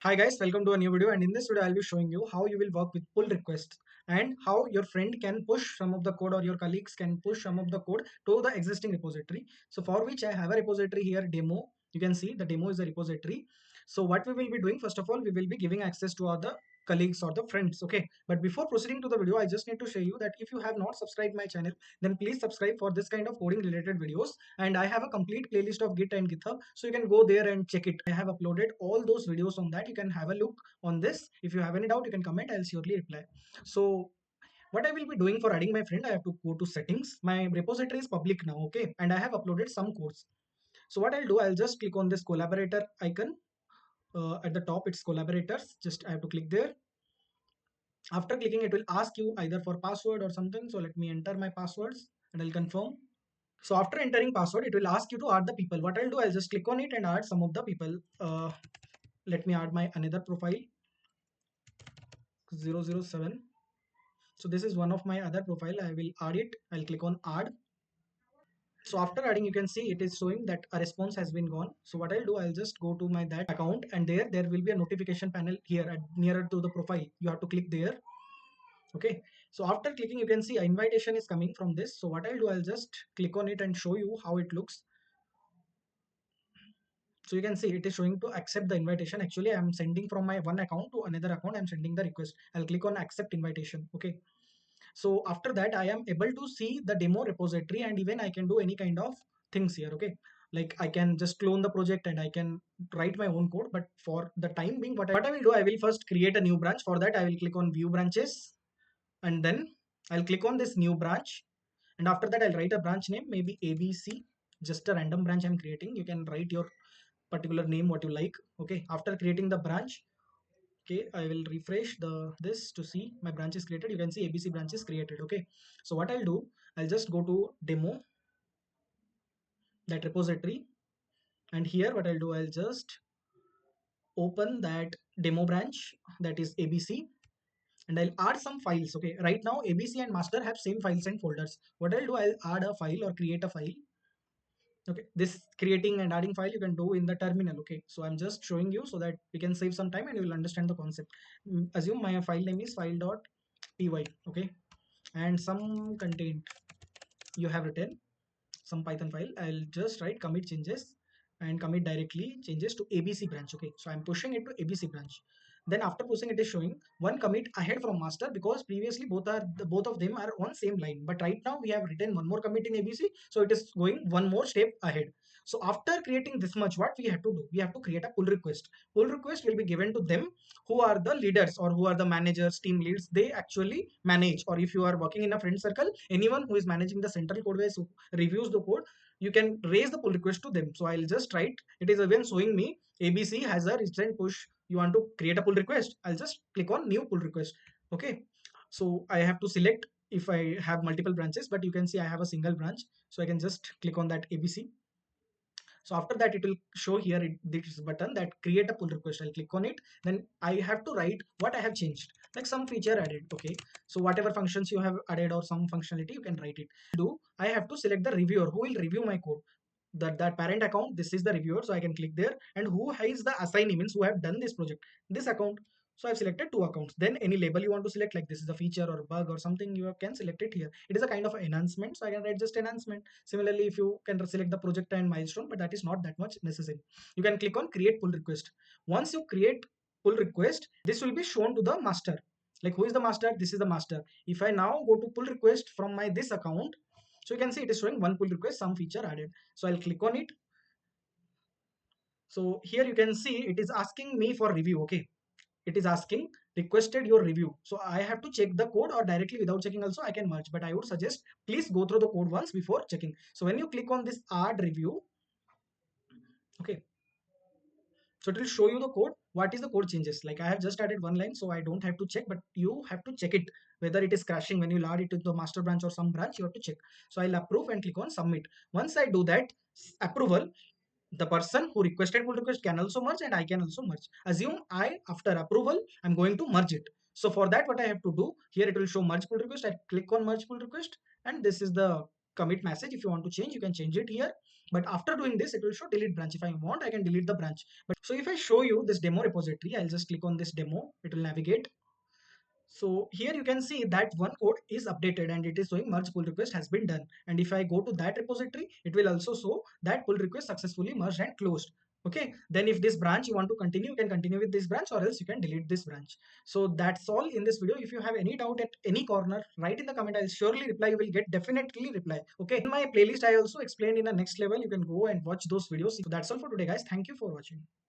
Hi guys, welcome to a new video, and in this video I'll be showing you how you will work with pull requests and how your friend can push some of the code or your colleagues can push some of the code to the existing repository. So for which I have a repository here, demo. You can see the demo is a repository. So what we will be doing, first of all, we will be giving access to other colleagues or the friends. Okay, but before proceeding to the video, I just need to show you that if you have not subscribed my channel, then please subscribe for this kind of coding related videos. And I have a complete playlist of Git and GitHub, so you can go there and check it. I have uploaded all those videos on that. You can have a look on this. If you have any doubt, you can comment. I'll surely reply. So what I will be doing for adding my friend, I have to go to settings. My repository is public now, okay, and I have uploaded some codes. So what I'll do, I'll just click on this collaborator icon. At the top it's collaborators, just I have to click there. After clicking, it will ask you either for password or something. So let me enter my passwords and I'll confirm. So after entering password, it will ask you to add the people. What I'll do, I'll just click on it and add some of the people. Let me add my another profile, 007. So this is one of my other profile. I will add it. I'll click on add. So after adding, you can see it is showing that a response has been gone. So what I'll do, I'll just go to my that account, and there will be a notification panel here at nearer to the profile. You have to click there. Okay, so after clicking, you can see an invitation is coming from this. So what I'll do, I'll just click on it and show you how it looks. So you can see it is showing to accept the invitation. Actually, I'm sending from my one account to another account. I'm sending the request. I'll click on accept invitation. Okay, so after that, I am able to see the demo repository, and even I can do any kind of things here. Okay, like I can just clone the project and I can write my own code. But for the time being, what I will do, I will first create a new branch. For that, I will click on view branches, and then I'll click on this new branch. And after that, I'll write a branch name, maybe ABC, just a random branch I'm creating. You can write your particular name what you like. Okay, after creating the branch, okay, I will refresh the this to see my branch is created. You can see ABC branch is created. Okay, so what I'll do, I'll just go to demo, that repository, and here what I'll do, I'll just open that demo branch, that is ABC, and I'll add some files. Okay, right now ABC and master have same files and folders. What I'll do, I'll add a file or create a file. Okay, this creating and adding file you can do in the terminal. Okay, so I'm just showing you so that we can save some time and you will understand the concept. Assume my file name is file.py. Okay, and some content you have written, some Python file. I'll just write commit changes and commit directly changes to ABC branch. Okay, so I'm pushing it to ABC branch. Then after pushing, it is showing one commit ahead from master, because previously both of them are on same line, but right now we have written one more commit in ABC, so it is going one more step ahead. So after creating this much, what we have to do, we have to create a pull request. Pull request will be given to them who are the leaders or who are the managers, team leads. They actually manage, or if you are working in a friend circle, anyone who is managing the central code base, who reviews the code, you can raise the pull request to them. So I'll just write, it is even showing me ABC has a recent push. You want to create a pull request, I'll just click on new pull request. Okay, so I have to select if I have multiple branches, but you can see I have a single branch, so I can just click on that ABC. So after that, it will show here this button that create a pull request. I'll click on it. Then I have to write what I have changed, like some feature added. Okay, so whatever functions you have added or some functionality, you can write it. I have to select the reviewer who will review my code. That parent account, this is the reviewer, so I can click there. And who is the assignee, means who have done this project, this account. So I've selected two accounts. Then any label you want to select, like this is a feature or bug or something, you can select it here. It is a kind of enhancement, so I can write just enhancement. Similarly, if you can select the project and milestone, but that is not that much necessary. You can click on create pull request. Once you create pull request, this will be shown to the master. Like, who is the master? This is the master. If I now go to pull request from my this account, so you can see it is showing one pull request, some feature added. So I'll click on it. So here you can see it is asking me for review. Okay, it is asking requested your review. So I have to check the code, or directly without checking also I can merge, but I would suggest please go through the code once before checking. So when you click on this add review, okay, so it will show you the code. What is the code changes? Like, I have just added one line, so I don't have to check, but you have to check it whether it is crashing when you add it to the master branch or some branch. You have to check. So I'll approve and click on submit. Once I do that approval, the person who requested pull request can also merge, and I can also merge. Assume I, after approval, I'm going to merge it. So for that, what I have to do, here it will show merge pull request. I click on merge pull request, and this is the commit message. If you want to change, you can change it here. But after doing this, it will show delete branch. If I want, I can delete the branch. But so if I show you this demo repository, I'll just click on this demo. It will navigate. So here you can see that one code is updated and it is showing merge pull request has been done. And if I go to that repository, it will also show that pull request successfully merged and closed. Okay, then if this branch you want to continue, you can continue with this branch, or else you can delete this branch. So that's all in this video. If you have any doubt at any corner, write in the comment. I'll surely reply. You will get definitely reply. Okay, in my playlist I also explained in the next level. You can go and watch those videos. So that's all for today, guys. Thank you for watching.